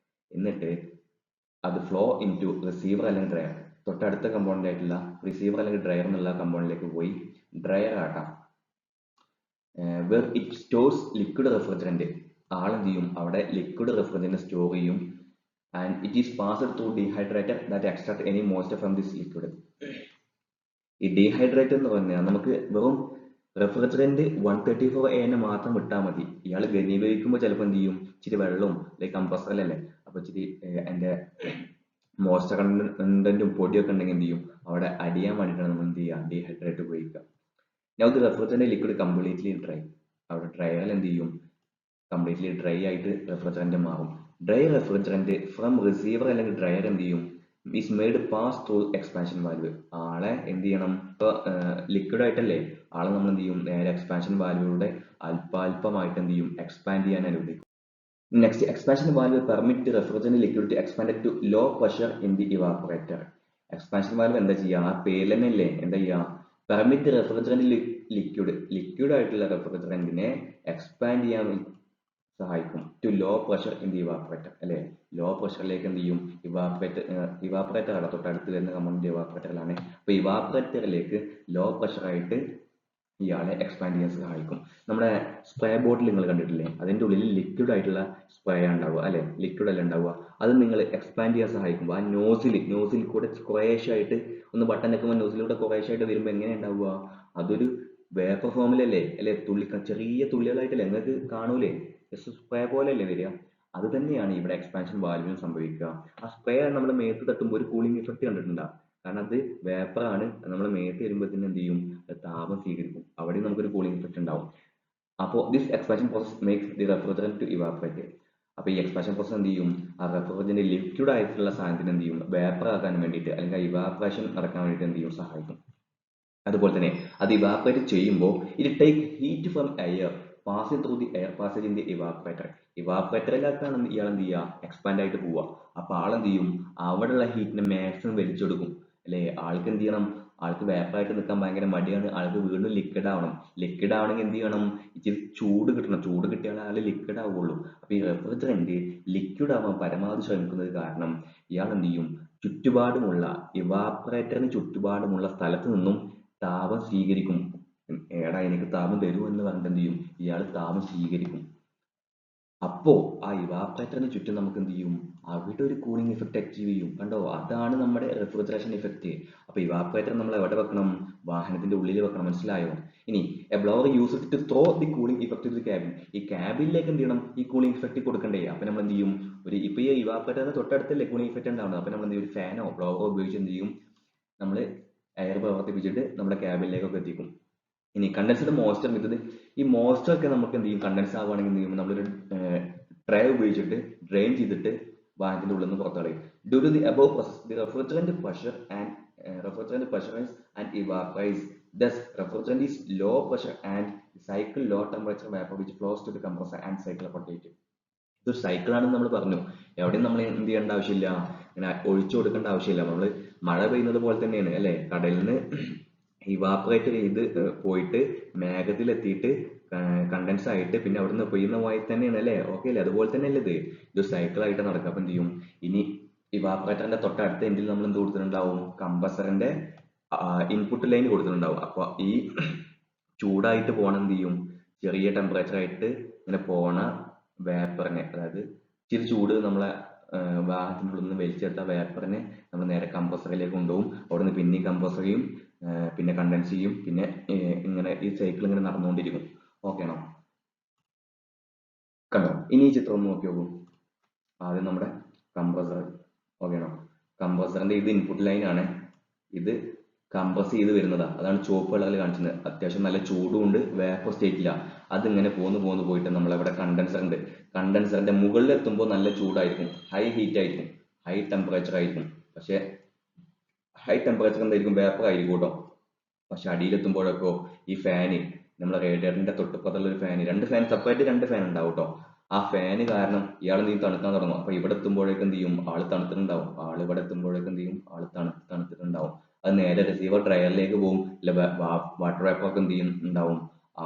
എന്നിട്ട് അത് ഫ്ലോ ഇൻ ടു റിസീവർ അല്ലെങ്കിൽ ഡ്രയർ. തൊട്ടടുത്ത കമ്പോണന്റ് ആയിട്ടുള്ള റിസീവർ അല്ലെങ്കിൽ ഡ്രയർ എന്നുള്ള കമ്പോണന്റിലേക്ക് പോയി. ഡ്രയർ ആക്കാം. Where it stores liquid refrigerant. ആളെന്ത് ചെയ്യും? അവിടെ ലിക്വിഡ് റെഫ്രിജറന്റ് സ്റ്റോർ ചെയ്യും. And it is passed through dehydrator that extract any moisture from this liquid. ഈ ഡീഹൈഡ്രേറ്റർ എന്ന് പറഞ്ഞാൽ നമുക്ക് വെറും റെഫ്രിജറന്റ് 134A മാത്രം വിട്ടാൽ മതി. ഇയാൾ ഘനീഭവിക്കുമ്പോൾ ചിലപ്പോൾ എന്ത് ചെയ്യും? ഇച്ചിരി വെള്ളവും ലൈക്ക് കംപ്രസറിലല്ലേ, അപ്പൊ ഇച്ചിരി അതിന്റെ മോയ്സ്ചർ കണ്ടന്റും പൊടിയൊക്കെ ഉണ്ടെങ്കിൽ എന്ത് ചെയ്യും? അവിടെ അടിയാൻ വേണ്ടിയിട്ടാണ് നമ്മൾ എന്ത് ചെയ്യുക? ഡീഹൈഡ്രേറ്റ് ഉപയോഗിക്കുക. Now the refrigerant liquid completely dry. അവിടെ ഡ്രയറിൽ എന്ത് ചെയ്യും? കംപ്ലീറ്റ്ലി ഡ്രൈ ആയിട്ട് റെഫ്രിജറന്റ് മാറും. ഡ്രൈ റെഫ്രിജറന്റ് ഫ്രം റിസീവർ അല്ലെങ്കിൽ ഡ്രയർ എന്ത് ചെയ്യും? Is made pass through expansion valve. ആളെ എന്ത് ചെയ്യണം? ഇപ്പൊ ലിക്വിഡ് ആയിട്ടല്ലേ, ആളെ നമ്മൾ എന്ത് ചെയ്യും? നേരെ എക്സ്പാൻഷൻ വാൽവിലൂടെ അല്പാൽപമായിട്ട് എന്ത് ചെയ്യും? എക്സ്പാൻഡ് ചെയ്യാൻ അനുവദിക്കും. Next, expansion valve permit refrigerant liquid to expand to low pressure in the evaporator. Expansion valve എന്താ ചെയ്യുക? ആ പേരിൽ തന്നെ അല്ലേ എന്താ ചെയ്യുക? പെർമിറ്റ് റെഫ്രിജറന്റ് ലിക്വിഡ് ആയിട്ടുള്ള റെഫ്രിജറന്റിനെ എക്സ്പാൻഡ് ചെയ്യാൻ സഹായിക്കും. To low pressure in the evaporator അല്ലെ. ലോ പ്രഷറിലേക്ക് എന്ത് ചെയ്യും? ഇവാപറേറ്റർ ആണ് തൊട്ടടുത്ത് വരുന്ന കമ്പോണന്റ് ഇവാപറേറ്ററിലാണ്. അപ്പൊ ഇവാപറേറ്ററിലേക്ക് ലോ പ്രഷർ ആയിട്ട് ഇയാളെ എക്സ്പാൻഡ് ചെയ്യാൻ സഹായിക്കും. നമ്മുടെ സ്പ്രേ ബോട്ടിൽ നിങ്ങൾ കണ്ടിട്ടില്ലേ? അതിന്റെ ഉള്ളിൽ ലിക്വിഡ് ആയിട്ടുള്ള സ്പ്രേ ഉണ്ടാവുക അല്ലെ, ലിക്വിഡ് അല്ല ഉണ്ടാവുക. അത് നിങ്ങൾ എക്സ്പാൻഡ് ചെയ്യാൻ സഹായിക്കുമ്പോൾ ആ നോസിൽ കൂടെ കുറേശ്ശായിട്ട് ഒന്ന് ബട്ടൺ നിൽക്കുമ്പോൾ നോസിലൂടെ കുറേശ്ശായിട്ട് വരുമ്പോൾ എങ്ങനെ ഉണ്ടാവുക? അതൊരു വേപ്പർ ഫോമിലല്ലേ അല്ലെ, ചെറിയ തുള്ളികളായിട്ടല്ലേ നിങ്ങൾക്ക് കാണൂലേ? സ്പ്രേ പോലെ അല്ലേ വരിക? അത് തന്നെയാണ് ഇവിടെ എക്സ്പാൻഷൻ വാൽവിനും സംഭവിക്കുക. ആ സ്പ്രേ നമ്മൾ മേത്ത് തട്ടുമ്പോൾ ഒരു കൂളിംഗ് ഇഫക്റ്റ് കണ്ടിട്ടുണ്ടാവും. കാരണം അത് വേപ്പർ ആണ്. നമ്മൾ മേത്ത് വരുമ്പോഴത്തേന് എന്ത് ചെയ്യും? താപം സ്വീകരിക്കും. അവിടെ നമുക്കൊരു കൂളിംഗ് ഇഫക്റ്റ് ഉണ്ടാവും. അപ്പോൾ this expansion process makes the refrigerant to evaporate. അപ്പൊ ഈ എക്സ്പാൻഷൻ പ്രോസസ് എന്ത് ചെയ്യും? ആ റെഫ്രിജറന്റ് ലിക്വിഡ് ആയിട്ടുള്ള സാധനത്തിന് എന്ത് ചെയ്യും? വേപ്പർ ആക്കാൻ വേണ്ടിയിട്ട് അല്ലെങ്കിൽ ഇവാപറേഷൻ നടക്കാൻ വേണ്ടിയിട്ട് എന്ത് ചെയ്യും? സഹായിക്കും. അതുപോലെ തന്നെ അത് ഇവാപറേറ്റ് ചെയ്യുമ്പോൾ it take heat from air passing through the air passage in the evaporator. ഇവാപറേറ്ററിലേക്കാണ് ഇയാൾ എന്ത് ചെയ്യുക? എക്സ്പാൻഡ് ആയിട്ട് പോവുക. അപ്പൊ ആളെന്ത് ചെയ്യും? അവിടെയുള്ള ഹീറ്റിനെ മാക്സിമം വലിച്ചെടുക്കും അല്ലെ. ആൾക്ക് എന്ത് ചെയ്യണം? ആൾക്ക് വേപ്പറായിട്ട് നിൽക്കാൻ ഭയങ്കര മടിയാണ്. ആൾക്ക് വീണ്ടും ലിക്വിഡ് ആവണം. ലിക്വിഡ് ആവണമെങ്കിൽ എന്ത് ചെയ്യണം? ഇച്ചിരി ചൂട് കിട്ടണം. ചൂട് കിട്ടിയാൽ ആൾ ലിക്വിഡ് ആവുള്ളൂ. അപ്പൊ ഈ റെഫ്രിജറന്റ് ലിക്വിഡ് ആവാൻ പരമാവധി ശ്രമിക്കുന്നത് കാരണം ഇയാൾ എന്ത് ചെയ്യും? ചുറ്റുപാടുമുള്ള ഇവാപറേറ്ററിന് ചുറ്റുപാടുമുള്ള സ്ഥലത്ത് നിന്നും താപം സ്വീകരിക്കും. എടാ എനിക്ക് താപം തരൂ എന്ന് പറഞ്ഞിട്ട് എന്ത് ചെയ്യും? ഇയാൾ താപം സ്വീകരിക്കും. അപ്പോ ആ ഇവാപറേറ്ററിന് ചുറ്റും നമുക്ക് എന്ത് ചെയ്യും? അവിടെ ഒരു കൂളിംഗ് ഇഫക്റ്റ് അച്ചീവ് ചെയ്യും. കണ്ടോ? അതാണ് നമ്മുടെ റെഫ്രിജറേഷൻ ഇഫക്റ്റ്. അപ്പൊ ഇവാപറേറ്റർ നമ്മൾ എവിടെ വെക്കണം? വാഹനത്തിന്റെ ഉള്ളിൽ വെക്കണം. മനസ്സിലായോ? ഇനി a blower use to throw the cooling effect to the cabin. ഈ ക്യാബിനിലേക്ക് എന്ത് ചെയ്യണം? ഈ കൂളിംഗ് ഇഫക്റ്റ് കൊടുക്കണ്ടേ? അപ്പൊ നമ്മൾ എന്ത് ചെയ്യും? ഇപ്പൊ ഈ ഇവാപറേറ്ററിന് തൊട്ടടുത്തല്ലേ കൂളിംഗ് ഇഫക്റ്റ് ഉണ്ടാവുന്നത്. അപ്പൊ നമ്മൾ എന്ത് ചെയ്യും? ഒരു ഫാനോ ബ്ലോവറോ ഉപയോഗിച്ച് എന്ത് ചെയ്യും? നമ്മൾ എയർ പ്രവർത്തിപ്പിച്ചിട്ട് നമ്മുടെ ക്യാബിനിലേക്കൊക്കെ എത്തിക്കും. ഇനി കണ്ടൻസ്ഡ് മോയ്സ്ചർ മെത്തേഡ്. ഈ മോയ്സ്ചർ ഒക്കെ നമുക്ക് എന്ത് ചെയ്യും? കണ്ടൻസ് ആവുകയാണെങ്കിൽ എന്ത് ചെയ്യും? നമ്മളൊരു ട്രേ ഉപയോഗിച്ചിട്ട് ഡ്രെയിൻ ചെയ്തിട്ട് വാഹനത്തിന്റെ ഉള്ളിൽ നിന്ന് പുറത്ത് കളയും. Due to the above process the refrigerant pressure and evaporise. Thus, refrigerant is low pressure and cycle low temperature vapor which flows to the compressor and cycle rotate. ഇതൊരു സൈക്കിൾ ആണെന്ന് നമ്മൾ പറഞ്ഞു. എവിടെയും നമ്മൾ എന്ത് ചെയ്യേണ്ട ആവശ്യമില്ല, ഇങ്ങനെ ഒഴിച്ചു കൊടുക്കേണ്ട ആവശ്യമില്ല. നമ്മൾ മഴ പെയ്യുന്നത് പോലെ തന്നെയാണ് അല്ലെ. കടലിൽ നിന്ന് ഇവാപറേറ്റ് ചെയ്ത് പോയിട്ട് മേഘത്തിൽ എത്തിയിട്ട് കണ്ടൻസ് ആയിട്ട് പിന്നെ അവിടുന്ന് പെയ്യുന്ന വായി തന്നെയാണ് അല്ലേ? ഓക്കെ അല്ലേ? അതുപോലെ തന്നെ അല്ലേ ഇത് സൈക്കിൾ ആയിട്ട് നടക്കുക. അപ്പൊ എന്ത് ചെയ്യും? ഇനി ഇവാപ്പറേറ്ററിന്റെ തൊട്ടടുത്ത എൻഡിൽ നമ്മൾ എന്ത് കൊടുത്തിട്ടുണ്ടാവും? കംപ്രസറിന്റെ ഇൻപുട്ട് ലൈൻ കൊടുത്തിട്ടുണ്ടാവും. അപ്പൊ ഈ ചൂടായിട്ട് പോണ എന്ത് ചെയ്യും? ചെറിയ ടെമ്പറേച്ചർ ആയിട്ട് ഇങ്ങനെ പോണ വേപ്പറിനെ, അതായത് ഇച്ചിരി ചൂട് നമ്മളെ വാഹനത്തിൻ്റെ ഉള്ളിൽ നിന്ന് വലിച്ചെടുത്ത വേപ്പറിനെ നമ്മൾ നേരെ കംപ്രസറിലേക്ക് കൊണ്ടുപോകും. അവിടുന്ന് പിന്നെ കംപ്രസർ ചെയ്യും, പിന്നെ കണ്ടൻസ് ചെയ്യും, പിന്നെ ഇങ്ങനെ ഈ സൈക്കിൾ ഇങ്ങനെ നടന്നുകൊണ്ടിരിക്കും. ഓക്കെ ആണോ? കണ്ടോ? ഇനി ഈ ചിത്രം ഒന്ന് നോക്കി നോക്കൂ. ആദ്യം നമ്മുടെ കംപ്രസർ. ഓക്കെ ആണോ? കംപ്രസറിന്റെ ഇത് ഇൻപുട്ട് ലൈൻ ആണ്. ഇത് കംപ്രസ് ചെയ്ത് വരുന്നതാ. അതാണ് ചുവപ്പ് കളറിൽ കാണിക്കുന്നത്. അത്യാവശ്യം നല്ല ചൂടും ഉണ്ട്, വേപ്പർ സ്റ്റേറ്റില്ല. അതിങ്ങനെ പോന്ന് പോയിട്ട് നമ്മളവിടെ കണ്ടൻസർ ഉണ്ട്. കണ്ടൻസറിന്റെ മുകളിൽ എത്തുമ്പോൾ നല്ല ചൂടായിരിക്കും, ഹൈ ഹീറ്റ് ആയിരിക്കും, ഹൈ ടെമ്പറേച്ചർ ആയിരിക്കും. പക്ഷെ ഹൈ ടെമ്പറേച്ചർ എന്തായിരിക്കും? വേപ്പർ ആയിരിക്കും കേട്ടോ. പക്ഷെ അടിയിലെത്തുമ്പോഴൊക്കെ ഈ ഫാന്, നമ്മളെ റേഡിയേറ്ററിന്റെ തൊട്ടുപ്പുറത്തുള്ള ഒരു ഫാന്, രണ്ട് ഫാൻ സെപ്പറേറ്റ്, രണ്ട് ഫാൻ ഉണ്ടാവും കേട്ടോ. ആ ഫാന് കാരണം ഇയാൾ എന്ത് ചെയ്യും? തണുക്കാൻ തുടങ്ങും. അപ്പൊ ഇവിടെ എത്തുമ്പോഴേക്കും എന്ത് ചെയ്യും? ആള് തണുത്തിട്ടുണ്ടാവും. ആള് ഇവിടെ എത്തുമ്പോഴേക്കും എന്ത് ചെയ്യും? ആള് തണുത്തിട്ടുണ്ടാവും. അത് നേരെ റിസീവർ ഡ്രയറിലേക്ക് പോകും. ഇല്ല വാട്ടർ വേപ്പർ ഒക്കെ എന്ത് ചെയ്യും? ഉണ്ടാവും.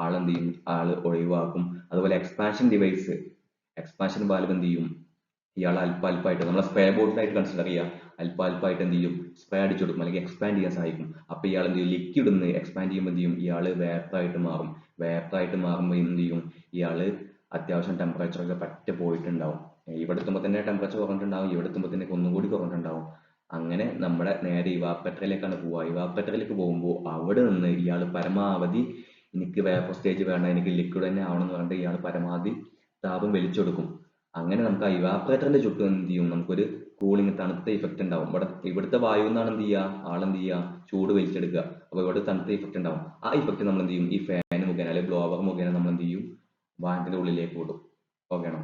ആളെന്ത് ചെയ്യും? ആള് ഒഴിവാക്കും. അതുപോലെ എക്സ്പാൻഷൻ ഡിവൈസ്, എക്സ്പാൻഷൻ വാൽവ് എന്ത് ചെയ്യും? ഇയാൾ അല്പാൽപ്പായിട്ട് നമ്മളെ സ്പ്രേ ബോട്ടിലായിട്ട് കൺസിഡർ ചെയ്യുക. അല്പാൽപ്പായിട്ട് എന്ത് ചെയ്യും? സ്പ്രേ അടിച്ചു കൊടുക്കും, അല്ലെങ്കിൽ എക്സ്പാൻഡ് ചെയ്യാൻ സഹായിക്കും. അപ്പൊ ഇയാൾ എന്ത് ചെയ്യും? ലിക്വിഡ് നിന്ന് എക്സ്പാൻഡ് ചെയ്യുമ്പോൾ എന്ത് ചെയ്യും? ഇയാള് വേപ്പറായിട്ട് മാറും. വേപ്പറായിട്ട് മാറുമ്പോൾ എന്ത് ചെയ്യും? ഇയാള് അത്യാവശ്യം ടെമ്പറേച്ചർ ഒക്കെ പറ്റ പോയിട്ടുണ്ടാവും. ഇവിടെ എത്തുമ്പോൾ തന്നെ ടെമ്പറേച്ചർ കുറഞ്ഞിട്ടുണ്ടാവും, ഇവിടെ എത്തുമ്പോൾ തന്നെ ഒന്നും കൂടി കുറഞ്ഞിട്ടുണ്ടാവും. അങ്ങനെ നമ്മുടെ നേരെ ഇവാപ്പറേറ്ററിലേക്കാണ് പോവുക. ഇവാപ്പറേറ്ററിലേക്ക് പോകുമ്പോൾ അവിടെ നിന്ന് ഇയാൾ പരമാവധി എനിക്ക് വേപ്പർ സ്റ്റേജ് വേണ്ട, എനിക്ക് ലിക്വിഡ് തന്നെ ആവണം എന്ന് പറഞ്ഞിട്ട് ഇയാൾ പരമാവധി താപം വലിച്ചെടുക്കും. അങ്ങനെ നമുക്ക് ആ ഇവാപ്പറേറ്ററിന്റെ ചുറ്റും എന്ത് ചെയ്യും? നമുക്കൊരു കൂളിംഗ്, തണുത്ത ഇഫക്റ്റ് ഉണ്ടാവും. ഇവിടുത്തെ വായു എന്നാണ് എന്ത് ചെയ്യുക? ആളെന്ത് ചെയ്യുക? ചൂട് വലിച്ചെടുക്കുക. അപ്പൊ ഇവിടെ തണുത്ത ഇഫക്റ്റ് ഉണ്ടാവും. ആ ഇഫക്റ്റ് നമ്മൾ എന്ത് ചെയ്യും? ഈ ഫാൻ മുഖേന അല്ലെങ്കിൽ ബ്ലോവർ മുഖേന നമ്മൾ എന്ത് ചെയ്യും? വാഹനത്തിന്റെ ഉള്ളിലേക്ക് വിടും. ഓക്കെ ആണോ?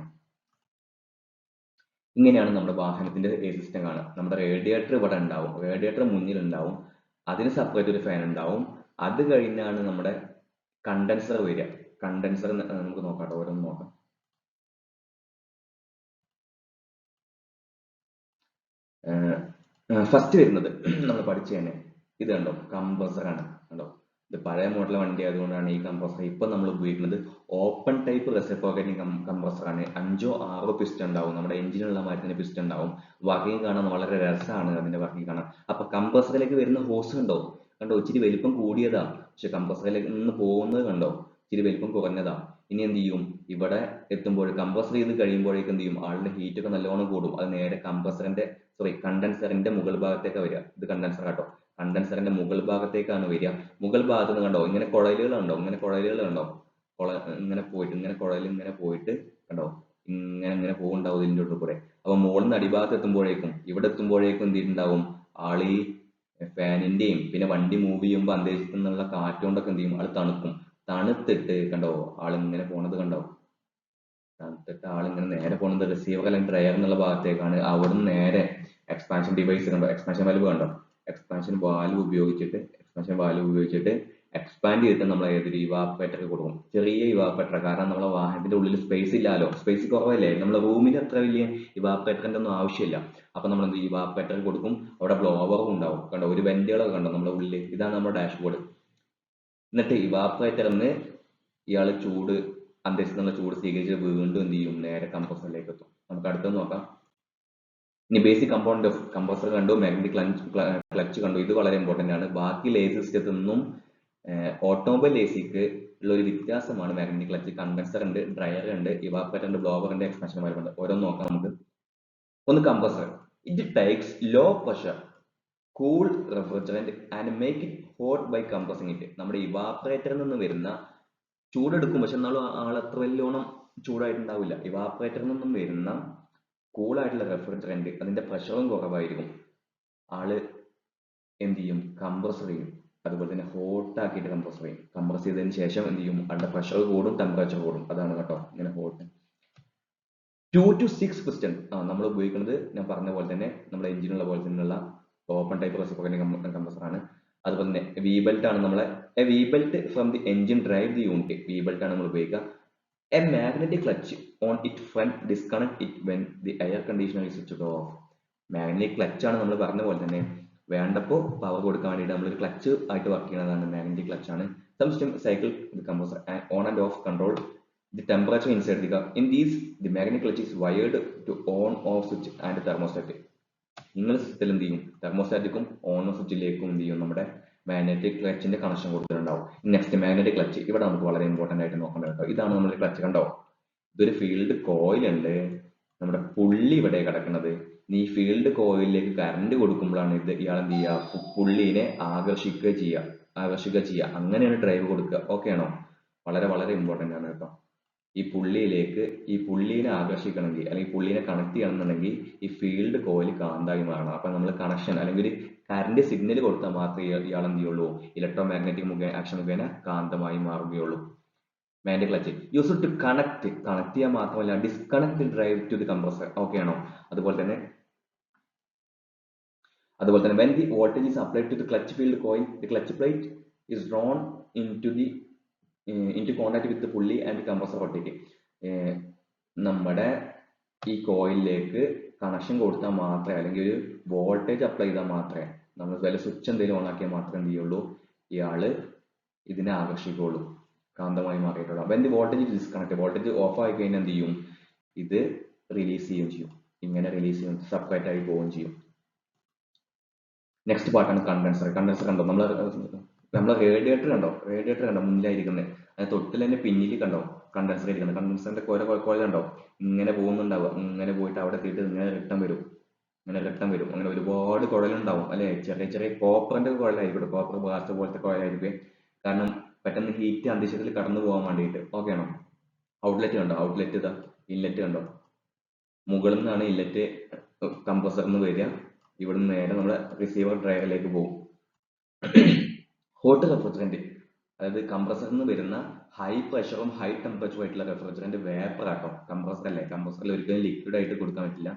ഇങ്ങനെയാണ് നമ്മുടെ വാഹനത്തിന്റെ എയർ സിസ്റ്റം കാണുക. നമ്മുടെ റേഡിയേറ്റർ ഇവിടെ ഉണ്ടാവും, റേഡിയേറ്റർ മുന്നിൽ ഉണ്ടാവും, അതിന് സെപ്പറേറ്റ് ഒരു ഫാൻ ഉണ്ടാവും. അത് കഴിഞ്ഞാണ് നമ്മുടെ കണ്ടൻസർ വരിക. കണ്ടൻസർ നമുക്ക് നോക്കാം, ഓരോന്ന് നോക്കാം. ഫസ്റ്റ് വരുന്നത് നമ്മൾ പഠിച്ചു തന്നെ, ഇത് കണ്ടോ? കംപ്രസർ ആണ്. കണ്ടോ? ഇത് പഴയ മോഡൽ വണ്ടി ആയതുകൊണ്ടാണ് ഈ കംപ്രസർ ഇപ്പൊ നമ്മൾ ഉപയോഗിക്കുന്നത്. ഓപ്പൺ ടൈപ്പ് റെസിപ്രോക്കേറ്റിംഗ് കംപ്രസർ ആണ്. 5-6 പിസ്റ്റൺ ഉണ്ടാവും. നമ്മുടെ എഞ്ചിനുള്ള മാറ്റത്തിന് പിസ്റ്റൺ ഉണ്ടാവും. വർക്കിംഗ് കാണാൻ വളരെ രസമാണ് അതിന്റെ വർക്കിംഗ് കാണാൻ. അപ്പൊ കംപ്രസറിലേക്ക് വരുന്ന ഹോസ് കണ്ടോ? കണ്ടോ? ഇച്ചിരി വലിപ്പം കൂടിയതാ. പക്ഷെ കംപ്രസറിലേക്ക് നിന്ന് പോകുന്നത് കണ്ടോ? ഇച്ചിരി വലിപ്പം കുറഞ്ഞതാ. ഇനി എന്ത് ചെയ്യും? ഇവിടെ എത്തുമ്പോൾ കംപ്രസർ ചെയ്ത് കഴിയുമ്പോഴേക്കും എന്ത് ചെയ്യും? ആളുടെ ഹീറ്റ് ഒക്കെ നല്ലോണം കൂടും. അത് നേരെ കണ്ടൻസറിന്റെ മുകൾ ഭാഗത്തേക്കാണ് വരിക. ഇത് കണ്ടൻസർ ആട്ടോ. കണ്ടൻസറിന്റെ മുകൾ ഭാഗത്തേക്കാണ് വരിക. മുകൾ ഭാഗത്ത് നിന്ന് കണ്ടോ? ഇങ്ങനെ കുഴലുകൾ കണ്ടോ? ഇങ്ങനെ കുഴലുകൾ കണ്ടോ? ഇങ്ങനെ പോയിട്ട് ഇങ്ങനെ കുഴൽ ഇങ്ങനെ പോയിട്ട് കണ്ടോ? ഇങ്ങനെ പോകുന്നുണ്ടാവും ഇതിന്റെ ഉള്ളിൽ കൂടെ. അപ്പൊ മുകളിൽ നിന്ന് അടിഭാഗത്ത് എത്തുമ്പോഴേക്കും, ഇവിടെ എത്തുമ്പോഴേക്കും എന്ത് ചെയ്തിട്ടുണ്ടാവും? ആള് ഈ ഫാനിന്റെയും പിന്നെ വണ്ടി മൂവ് ചെയ്യുമ്പോൾ അന്തരീക്ഷത്തിൽ നിന്നുള്ള കാറ്റുകൊണ്ടൊക്കെ എന്ത് ചെയ്യും? ആള് തണുക്കും. തണുത്തിട്ട് കണ്ടോ? ആളിങ്ങനെ പോണത് കണ്ടോ? തണുത്തിട്ട് ആളിങ്ങനെ നേരെ പോണത് റിസീവർ അല്ലെങ്കിൽ ഡ്രയർ എന്നുള്ള ഭാഗത്തേക്കാണ്. അവിടുന്ന് നേരെ എക്സ്പാൻഷൻ ഡിവൈസ് കണ്ടോ? എക്സ്പാൻഷൻ വാൽവ് കണ്ടോ? എക്സ്പാൻഷൻ വാൽവ് ഉപയോഗിച്ചിട്ട് എക്സ്പാൻഡ് ചെയ്തിട്ട് നമ്മൾ ഏതൊരു ഇവാപ്പറേറ്റർ കൊടുക്കും. ചെറിയ ഇവാപ്പറേറ്റർ, കാരണം നമ്മളെ വാഹനത്തിന്റെ ഉള്ളിൽ സ്പേസ് ഇല്ലല്ലോ, സ്പേസ് കുറവല്ലേ. നമ്മളെ റൂമിൽ അത്ര വലിയ ഇവാപ്പറേറ്ററിന്റെ ഒന്നും ആവശ്യമില്ല. അപ്പൊ നമ്മൾ എന്ത് ഇവാപ്പറേറ്റർ കൊടുക്കും. അവിടെ ബ്ലോവറും ഉണ്ടാവും. കണ്ടോ? ഒരു വെന്റുകളൊക്കെ കണ്ടോ നമ്മുടെ ഉള്ളിൽ? ഇതാണ് നമ്മുടെ ഡാഷ്ബോർഡ്. എന്നിട്ട് ഇവാപ്പറേറ്ററിന്ന് ഇയാള് ചൂട്, അന്തരീക്ഷത്തിൽ നിന്നുള്ള ചൂട് സ്വീകരിച്ച് വീണ്ടും എന്ത് ചെയ്യും? നേരെ കംപ്രസറിലേക്ക് എത്തും. നമുക്ക് അടുത്തത് നോക്കാം. ഇനി ബേസിക് കമ്പോണന്റ് ഓഫ് കംപ്രസർ കണ്ടു, മാഗ്നറ്റിക് ക്ലച്ച് കണ്ടു. ഇത് വളരെ ഇമ്പോർട്ടന്റ് ആണ്. ബാക്കി ലേസി സിസ്റ്റത്തിൽ നിന്നും ഓട്ടോമൊബൈൽ എസിക്ക് ഉള്ള ഒരു വ്യത്യാസമാണ് മാഗ്നറ്റിക് ക്ലച്ച്. കണ്ടൻസർ ഉണ്ട്, ഡ്രയർ ഉണ്ട്, ഇവാപ്പറേറ്റർ ഉണ്ട്, ബ്ലോവർ ഉണ്ട്, എക്സ്പാൻഷൻ വാൽവ് ഉണ്ട്. ഓരോന്ന് നോക്കാം നമുക്ക്. ഒന്ന് compressor. It takes low pressure cool refrigerant and make it hot by compressing it. നമ്മുടെ ഇവാപ്പറേറ്ററിൽ നിന്ന് വരുന്ന ചൂടെടുക്കും, പക്ഷെ എന്നാലും ആൾ അത്ര വലിയോണം ചൂടായിട്ടുണ്ടാവില്ല. ഇവാപ്പറേറ്ററിൽ നിന്നും വരുന്ന കൂളായിട്ടുള്ള റെഫ്രിജറന്റ്, അതിന്റെ പ്രഷറും കുറവായിരിക്കും. ആള് എന്ത് ചെയ്യും? കംപ്രസർ ചെയ്യും. അതുപോലെ തന്നെ ഹോട്ട് ആക്കിയിട്ട് കംപ്രസർ ചെയ്യും. കംപ്രസ് ചെയ്തതിന് ശേഷം എന്ത് ചെയ്യും? ആളുടെ പ്രഷർ കൂടും, ടെമ്പറേച്ചർ കൂടും. അതാണ് കേട്ടോ ഇങ്ങനെ ഹോട്ട്. 2 to 6 പിസ്റ്റൺ നമ്മൾ ഉപയോഗിക്കുന്നത് ഞാൻ പറഞ്ഞ പോലെ തന്നെ നമ്മുടെ എഞ്ചിനുള്ള പോലെ തന്നെയുള്ള ഓപ്പൺ ടൈപ്പ് റെസിപ്രോക്കേറ്റിംഗ് കംപ്രസർ ആണ്. അതുപോലെ തന്നെ വി ബെൽറ്റ് ആണ് നമ്മളെ V belt from the engine drive the unit. V belt ആണ് നമ്മൾ ഉപയോഗിക്കുക. A magnetic clutch on it front disconnect it when the air conditioner is switched off. Magnetic clutch ആണ് നമ്മൾ പറഞ്ഞ പോലെ തന്നെ വേണ്ടപ്പോൾ പവർ കൊടുക്കാൻ വേണ്ടിയിട്ട് നമ്മളൊരു ക്ലച്ച് ആയിട്ട് വർക്ക് ചെയ്യുന്നതാണ് മാഗ്നറ്റിക് ക്ലച്ച് ആണ്. Some system cycle the compressor and on and off control the temperature inside the car. In these, the magnetic clutch is wired to on-off switch and thermostat. നിങ്ങൾ സിസ്റ്റത്തിൽ എന്ത് ചെയ്യും, തെർമോസ്റ്റാറ്റിക്കും on of സ്വിച്ചിലേക്കും എന്ത് ചെയ്യും, നമ്മുടെ magnetic ക്ലച്ചിന്റെ connection കൊടുത്തിട്ടുണ്ടാവും. Next magnetic clutch, ഇവിടെ നമുക്ക് വളരെ ഇമ്പോർട്ടന്റ് ആയിട്ട് നോക്കേണ്ടത് കേട്ടോ. ഇതാണ് നമ്മുടെ ക്ലച്ച്, കണ്ടോ, ഇതൊരു ഫീൽഡ് കോയിൽ ഉണ്ട്, നമ്മുടെ പുള്ളി ഇവിടെ കിടക്കുന്നത്. ഈ ഫീൽഡ് കോയിലിലേക്ക് കറണ്ട് കൊടുക്കുമ്പോഴാണ് ഇയാൾ എന്ത് ചെയ്യുക, പുള്ളിനെ ആകർഷിക്കുക ചെയ്യുക. അങ്ങനെയാണ് ഡ്രൈവ് കൊടുക്കുക. ഓക്കെ ആണോ? വളരെ വളരെ ഇമ്പോർട്ടന്റ് ആണ് കേട്ടോ. ഈ പുള്ളിനെ ആകർഷിക്കണമെങ്കിൽ അല്ലെങ്കിൽ പുള്ളിനെ കണക്ട് ചെയ്യണമെന്നുണ്ടെങ്കിൽ ഈ ഫീൽഡ് കോയിൽ കാന്തായി മാറണം. അപ്പൊ നമ്മൾ കണക്ഷൻ അല്ലെങ്കിൽ കറണ്ട് സിഗ്നൽ കൊടുത്താൽ മാത്രമേ ഇയാൾ എന്ത് ചെയ്യുള്ളൂ, ഇലക്ട്രോ മാഗ്നറ്റിക് ആക്ഷൻ മുഖേന കാന്തമായി മാറുകയുള്ളൂ. Magnetic clutch use to connect ചെയ്യാൻ മാത്രമല്ല disconnect drive to the compressor. Okay ആണോ? അതുപോലെ തന്നെ when the voltage is applied to the clutch field coil, the clutch plate is drawn into contact with the pulley and compressor rotating. നമ്മുടെ ഈ കോയിലിലേക്ക് connection കൊടുത്താൽ മാത്രമേ അല്ലെങ്കിൽ ഒരു വോൾട്ടേജ് അപ്ലൈ ചെയ്താൽ മാത്രമേ, നമ്മൾ വല്ല സ്വിച്ച് എന്തെങ്കിലും ഓൺ ആക്കിയാൽ മാത്രമേ എന്ത് ചെയ്യുള്ളൂ, ഇയാള് ഇതിനെ ആകർഷിക്കുള്ളൂ, കാന്തമായി മാറിയിട്ടുള്ളൂ. when the voltage is disconnected, voltage of ആയി കഴിഞ്ഞാൽ എന്ത് ചെയ്യും, ഇത് റിലീസ് ചെയ്യുകയും ചെയ്യും. ഇങ്ങനെ റിലീസ് ചെയ്യും, സെപ്പറേറ്റ് ആയി പോവുകയും ചെയ്യും. നെക്സ്റ്റ് പാർട്ടാണ് കണ്ടൻസർ. കണ്ടൻസർ കണ്ടോ, നമ്മളെ റേഡിയേറ്റർ കണ്ടോ മുന്നിലായിരിക്കുന്നത്, അത് തൊട്ടിൽ തന്നെ പിന്നിൽ കണ്ടോ കണ്ടൻസർ ഇരിക്കുന്നത്. കണ്ടൻസറിന്റെ കോല കണ്ടോ, ഇങ്ങനെ പോകുന്നുണ്ടാവുക, ഇങ്ങനെ പോയിട്ട് അവിടെ എത്തിയിട്ട് ഇങ്ങനെ റിട്ടേൺ വരും. അങ്ങനെ ഒരുപാട് കുഴലുണ്ടാവും അല്ലെ. ചെറിയ കോപ്പറിന്റെ കുഴലായിരിക്കും, കോപ്പർ ബ്ലാസ്റ്റ് പോലത്തെ കുഴലായിരിക്കും. കാരണം പെട്ടെന്ന് ഹീറ്റ് അന്തരീക്ഷത്തിൽ കടന്നു പോകാൻ വേണ്ടിയിട്ട്. ഓക്കെ ആണോ? ഔട്ട്ലെറ്റ് കണ്ടോ, ഇൻലെറ്റ് കണ്ടോ, മുകളിൽ നിന്നാണ് ഇൻലെറ്റ് കംപ്രസറിന് വരിക, ഇവിടുന്ന് നേരെ നമ്മുടെ റിസീവർ ഡ്രൈവറിലേക്ക് പോകും. ഹോട്ട് റെഫ്രിജറന്റ്, അതായത് കംപ്രസറിൽ നിന്ന് വരുന്ന ഹൈ പ്രഷറും ഹൈ ടെമ്പറേച്ചറും ആയിട്ടുള്ള റെഫ്രിജറന്റ് വേപ്പർ ആട്ടോ. കംപ്രസർ അല്ലേ, കംപ്രസറിൽ ഒരിക്കലും ലിക്വിഡ് ആയിട്ട് കൊടുക്കാൻ പറ്റില്ല.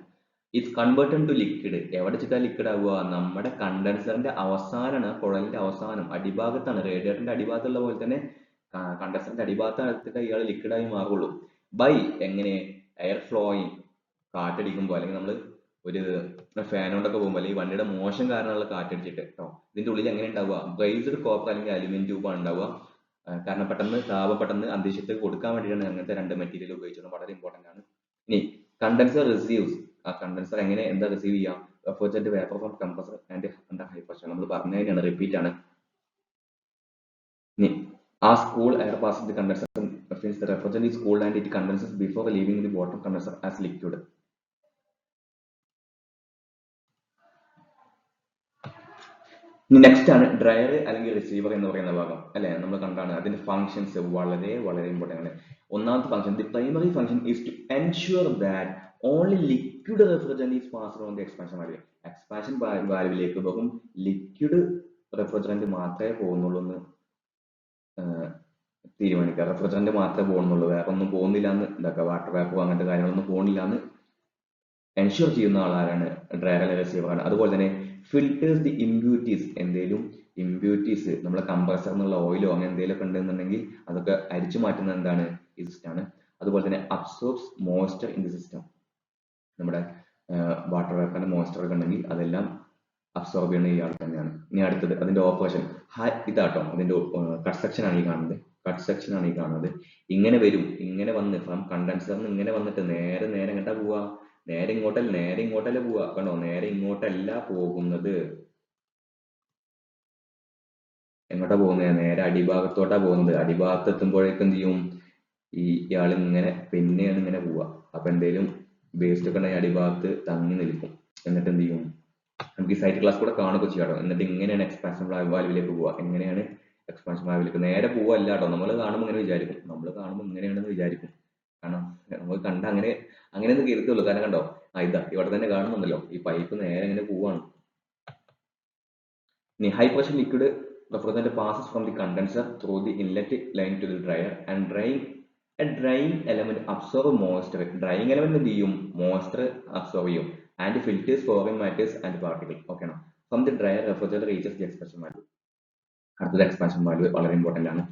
It's converted to liquid. എവിടെ വെച്ചിട്ടാ ലിക്വിഡ് ആവുക, നമ്മുടെ കണ്ടൻസറിന്റെ അവസാനമാണ്, കുഴലിന്റെ അവസാനം അടിഭാഗത്താണ്. റേഡിയേറ്ററിന്റെ അടിഭാഗത്തുള്ള പോലെ തന്നെ കണ്ടൻസറിന്റെ അടിഭാഗത്ത് ഇയാൾ ലിക്വിഡായി മാറുള്ളൂ. ബൈ എങ്ങനെ, എയർ ഫ്ലോയിങ്, കാറ്റടിക്കുമ്പോൾ അല്ലെങ്കിൽ നമ്മൾ ഒരു ഫാൻ കൊണ്ടൊക്കെ പോകുമ്പോൾ അല്ലെങ്കിൽ വണ്ടിയുടെ മോശം കാരണമുള്ള കാറ്റടിച്ചിട്ട് കേട്ടോ. ഇതിന്റെ ഉള്ളിൽ എങ്ങനെ ഉണ്ടാവുക, ബ്രേസ്ഡ് കോപ്പർ അല്ലെങ്കിൽ അലുമിനിയം ട്യൂബാണ് ഉണ്ടാവുക. കാരണം താപം അന്തരീക്ഷത്തിൽ കൊടുക്കാൻ വേണ്ടിയിട്ടാണ് അങ്ങനത്തെ രണ്ട് മെറ്റീരിയൽ ഉപയോഗിച്ചത്. വളരെ ഇമ്പോർട്ടന്റ് ആണ്. ഇനി കണ്ടൻസർ റിസീവ്സ്, ആ കണ്ടൻസർ എന്താ റിസീവ് ചെയ്യാം, refrigerant vapour from compressor and under high pressure. നമ്മൾ പറഞ്ഞു തന്നെയാണ്, റിപ്പീറ്റ് ആണ്. ഇനി as cool air passes the condenser means the refrigerant is cooled and it condenses before leaving the bottom condenser as liquid. Next ആണ് dryer അല്ലെങ്കിൽ receiver എന്ന് പറയുന്ന ഭാഗം അല്ലെ. നമ്മൾ കണ്ടാണ് അതിന്റെ ഫങ്ഷൻസ് വളരെ വളരെ ഇമ്പോർട്ടന്റ് ആണ്. ഒന്നാമത്തെ function, the primary function is to ensure that only liquid refrigerant is passed on the expansion valve. Expansion വാൽവിലേക്ക് പോകും ലിക്വിഡ് റെഫ്രിജറന്റ് മാത്രമേ പോകുന്നുള്ളൂ എന്ന് തീരുമാനിക്കുക. റെഫ്രിജറന്റ് മാത്രമേ പോകുന്നുള്ളൂ, വേറെ ഒന്നും പോകുന്നില്ല എന്ന് ഇതാക്കുക. വാട്ടർ വേപ്പോ അങ്ങനത്തെ കാര്യങ്ങളൊന്നും പോകുന്നില്ല എന്ന് എൻഷുർ ചെയ്യുന്ന ആളാരാണ്, ഡ്രയർ അല്ലെങ്കിൽ റിസീവർ ആണ്. അതുപോലെ തന്നെ ഫിൽറ്റേഴ്സ് ദി ഇമ്പ്യൂരിറ്റീസ്, എന്തെങ്കിലും ഇമ്പ്യൂരിറ്റീസ് നമ്മളെ കംപ്രസർ എന്നുള്ള ഓയിലോ അങ്ങനെ എന്തെങ്കിലുമൊക്കെ ഉണ്ടെന്നുണ്ടെങ്കിൽ അതൊക്കെ അരിച്ചു മാറ്റുന്നത് എന്താണ്, ഈ സിസ്റ്റം ആണ്. അതുപോലെ തന്നെ absorbs moisture in the system, നമ്മുടെ വാട്ടർ വേപ്പറിന്റെ മോയ്സ്ചർ ഒക്കെ ഉണ്ടെങ്കിൽ അതെല്ലാം അബ്സോർബ് ചെയ്യുന്ന ഇയാൾ തന്നെയാണ്. ഇനി അടുത്തത് അതിന്റെ ഓപ്പറേഷൻ, ഇതാട്ടോ അതിന്റെ കട്ട് സെക്ഷൻ ആണ് ഈ കാണുന്നത്. ഇങ്ങനെ വരും, ഇങ്ങനെ വന്ന് ഫ്രം കണ്ടൻസറിന് ഇങ്ങനെ വന്നിട്ട് നേരെ എങ്ങോട്ടാ പോവാ, നേരെ ഇങ്ങോട്ടല്ലേ പോവാ. കണ്ടോ, നേരെ ഇങ്ങോട്ടല്ല പോകുന്നത്, എങ്ങോട്ടാ പോകുന്നത്, നേരെ അടിഭാഗത്തോട്ടാ പോകുന്നത്. അടിഭാഗത്ത് എത്തുമ്പോഴേക്കും എന്ത് ചെയ്യും, ഇയാൾ പിന്നെയാണ് ഇങ്ങനെ പോവുക. അപ്പൊ എന്തേലും വേസ്റ്റ് ഒക്കെ ഉണ്ടെങ്കിൽ അടിഭാഗത്ത് തങ്ങി നിൽക്കും. എന്നിട്ട് എന്ത് ചെയ്യും, നമുക്ക് ഈ സൈറ്റ് ക്ലാസ് കൂടെ കാണുകയൊക്കെ ചെയ്യാട്ടോ. എന്നിട്ട് ഇങ്ങനെയാണ് എക്സ്പാൻഷൻ വാൽവിലേക്ക് പോവുക. എങ്ങനെയാണ് എക്സ്പാൻഷൻ വാൽവിലേക്ക് നേരെ പോവല്ല കേട്ടോ. നമ്മൾ കാണുമ്പോൾ ഇങ്ങനെയാണെന്ന് വിചാരിക്കും. കാരണം നമ്മൾ കണ്ട അങ്ങനെ ഒന്ന് കരുത്തുള്ളൂ. കാരണം കണ്ടോ, ഇതാ ഇവിടെ തന്നെ കാണുന്നുണ്ടല്ലോ, ഈ പൈപ്പ് നേരെ ഇങ്ങനെ പോവാണ്. ഇനി high pressure liquid refrigerant passes from the condenser through the inlet line to the dryer and drying element absorb moisture. Drying element എന്ത് ചെയ്യും, moisture absorb ചെയ്യും and filters foreign matters and particles. Okay ആണോ? From the dryer refrigerant reaches the expansion valve. അടുത്തത് expansion valve വളരെ important ആണ്.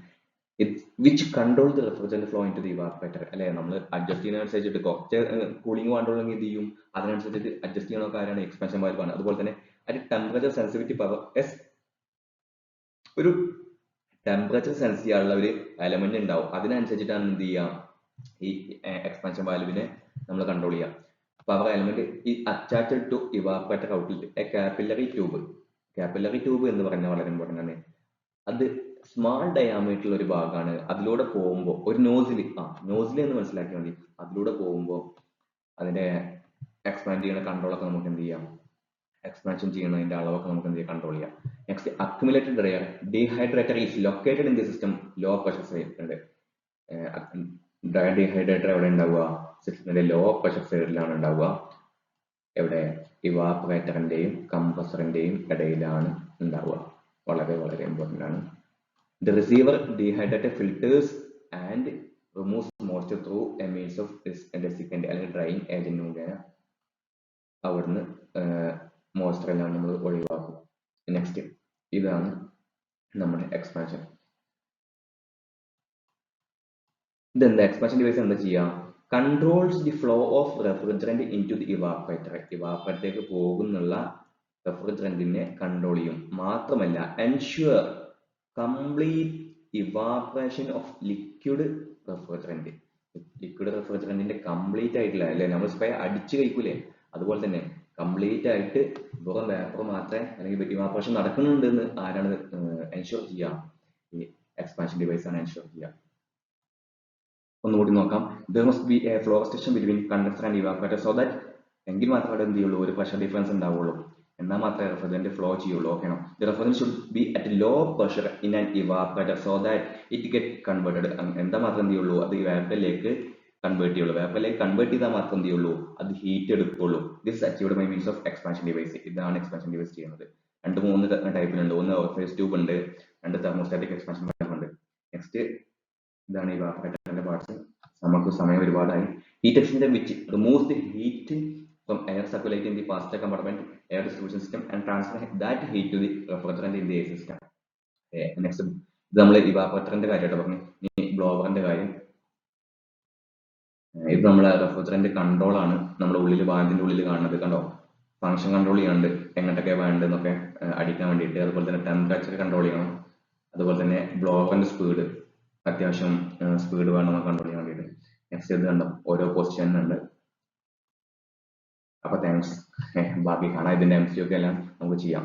which control the refrigerant flow into the evaporator. അല്ലെ, നമ്മൾ adjust ചെയ്യുന്നതനുസരിച്ചിട്ട് കുറച്ച് കൂളിംഗ് വേണ്ടുള്ളെങ്കിൽ എന്ത് ചെയ്യും, അതിനനുസരിച്ചിട്ട് അഡ്ജസ്റ്റ് ചെയ്യുന്ന കാര്യമാണ് എക്സ്പാൻഷൻ വാൽവ് ആണ്. അതുപോലെ തന്നെ അതിന്റെ ടെമ്പറേച്ചർ സെൻസിറ്റിവിറ്റി പവർ ഒരു ടെമ്പറേച്ചർ സെൻസ് ചെയ്യാനുള്ള ഒരു എലമെന്റ് ഉണ്ടാവും. അതിനനുസരിച്ചിട്ടാണ് എന്ത് ചെയ്യുക, ഈ എക്സ്പാൻഷൻ വാൽവിനെ നമ്മൾ കൺട്രോൾ ചെയ്യുക. പവർ എലമെന്റ് ഈ attached to evaporator outlet a capillary tube. Capillary tube എന്ന് പറഞ്ഞാൽ വളരെ ഇമ്പോർട്ടൻ്റ് ആണ്. അത് സ്മാൾ ഡയാമീറ്ററിൽ ഒരു ഭാഗമാണ്. അതിലൂടെ പോകുമ്പോൾ ഒരു നോസിൽ എന്ന് മനസ്സിലാക്കിയാൽ മതി. അതിലൂടെ പോകുമ്പോൾ അതിന്റെ എക്സ്പാൻഡ് ചെയ്യുന്ന കൺട്രോളൊക്കെ നമുക്ക് എന്ത് ചെയ്യാം, എക്സ്പാൻഷൻ ചെയ്യുന്നതിന്റെ അളവൊക്കെ നമുക്ക് എന്ത് ചെയ്യാം, കൺട്രോൾ ചെയ്യാം. Next accumulated dryer dehydrator is located in the system low pressure സൈഡിലുണ്ട്. ഡ്രയർ ഡീഹൈഡ്രേറ്റർ എവിടെ ഉണ്ടാവുക, സിസ്റ്റത്തിന്റെ ലോ പ്രഷർ സൈഡിലാണ് ഉണ്ടാവുക. എവിടെ, ഇവാപ്പറേറ്ററിന്റെയും കംപ്രസറിന്റെയും ഇടയിലാണ് ഉണ്ടാവുക. വളരെ വളരെ ഇമ്പോർട്ടൻ്റ് ആണ്. The receiver dehydrator filters and removes moisture through a means of desiccant അല്ലെങ്കിൽ ഡ്രൈയിങ് ഏജന്റ് മുഖേന അവിടുന്ന് മോയ്സ്ചർ എല്ലാം നമ്മൾ ഒഴിവാക്കും. നെക്സ്റ്റ് ഇതാണ് നമ്മുടെ എക്സ്പാൻഷൻ. ഇതെന്താ, എക്സ്പാൻഷൻ ഡിവൈസ് എന്താ ചെയ്യുക, controls the flow of refrigerant into the evaporator. ഇവാപ്പറേറ്ററിലേക്ക് പോകുന്നുള്ള റെഫ്രിജറന്റിനെ കൺട്രോൾ ചെയ്യും. മാത്രമല്ല ensure complete evaporation of liquid refrigerant. Liquid റെഫ്രിജറന്റിന്റെ കംപ്ലീറ്റ് ആയിട്ടില്ല അല്ലെ, നമ്മൾ സ്പ്രേ അടിച്ചു കഴിക്കൂലേ, അതുപോലെ തന്നെ കംപ്ലീറ്റ് ആയിട്ട് വെറും വേപ്പർ മാത്രമേ അല്ലെങ്കിൽ ഇവാപ്പറേഷൻ നടക്കുന്നുണ്ട് എന്ന് ആരാണ് എൻഷുർ ചെയ്യുക, ഈ എക്സ്പാൻഷൻ ഡിവൈസ് ആണ് എൻഷുർ ചെയ്യുക. ഒന്നുകൂടി നോക്കാം. there must be a flow restriction between condenser and evaporator so that എങ്കിൽ മാത്രമേ അവിടെ എന്ത് ചെയ്യുള്ളൂ, ഒരു പ്രഷർ ഡിഫറൻസ് ഉണ്ടാവുള്ളൂ, എന്നാൽ മാത്രമേ റെഫ്രിജറന്റ് ഫ്ലോ ചെയ്യുള്ളൂ. Okay no, the refrigerant should be at low pressure in an evaporator so that it get converted. എന്താ മാത്രം എന്ത് ചെയ്യുള്ളൂ, അത് വേപ്പറിലേക്ക് കൺവേർട്ട് ചെയ്യുള്ളൂ. വേപ്പറിലേക്ക് കൺവേർട്ട് ചെയ്താൽ മാത്രം എന്ത് ചെയ്യുള്ളൂ, അത് ഹീറ്റ് എടുക്കുള്ളൂ. This achieved by means of expansion device. ഇതാണ് എക്സ്പാൻഷൻ ഡിവൈസ് ചെയ്യുന്നത്. 2-3 ടൈപ്പിലുണ്ട്. ഒന്ന് ഓവർഫേസ് ട്യൂബ് ഉണ്ട്, 2 തെർമോസ്റ്റാറ്റിക് എക്സ്പാൻഷൻ വാൽവ് ഉണ്ട്. നെക്സ്റ്റ് ഇതാണ് ഇവാപ്പറേറ്ററിന്റെ പാർട്സ്. നമുക്ക് സമയം ഒരുപാടായി. Heat exchanger which removes the heat from air circulate in the passenger compartment air distribution system and transfer that heat to the refrigerant in the air system. Next ഇത് നമ്മൾ ഇവാപ്പറേറ്ററിന്റെ കാര്യമായിട്ട് പറഞ്ഞു. ഇനി ബ്ലോവറിന്റെ കാര്യം. ഇത് നമ്മളെ റെഫ്രിജറന്റ് കൺട്രോൾ ആണ്. നമ്മുടെ ഉള്ളിൽ വാൽവിന്റെ ഉള്ളിൽ കാണുന്നത് കണ്ടോ, ഫംഗ്ഷൻ കൺട്രോൾ ചെയ്യാണ്ട് എങ്ങോട്ടൊക്കെ വേണ്ടതെന്നൊക്കെ അടിക്കാൻ വേണ്ടിയിട്ട്. അതുപോലെ തന്നെ ടെമ്പറേച്ചർ കൺട്രോൾ ചെയ്യണം. അതുപോലെ തന്നെ ബ്ലോവറിന്റെ സ്പീഡ്, അത്യാവശ്യം സ്പീഡ് വേണം കൺട്രോൾ ചെയ്യാൻ വേണ്ടിയിട്ട്. നെക്സ്റ്റ് ഇത് കണ്ടോ, ഓരോ പൊസിഷനുണ്ട്. അപ്പൊ താങ്ക്സ്. ബാക്കി കാണാം. ഇതിന്റെ MCQ ഒക്കെ എല്ലാം നമുക്ക് ചെയ്യാം.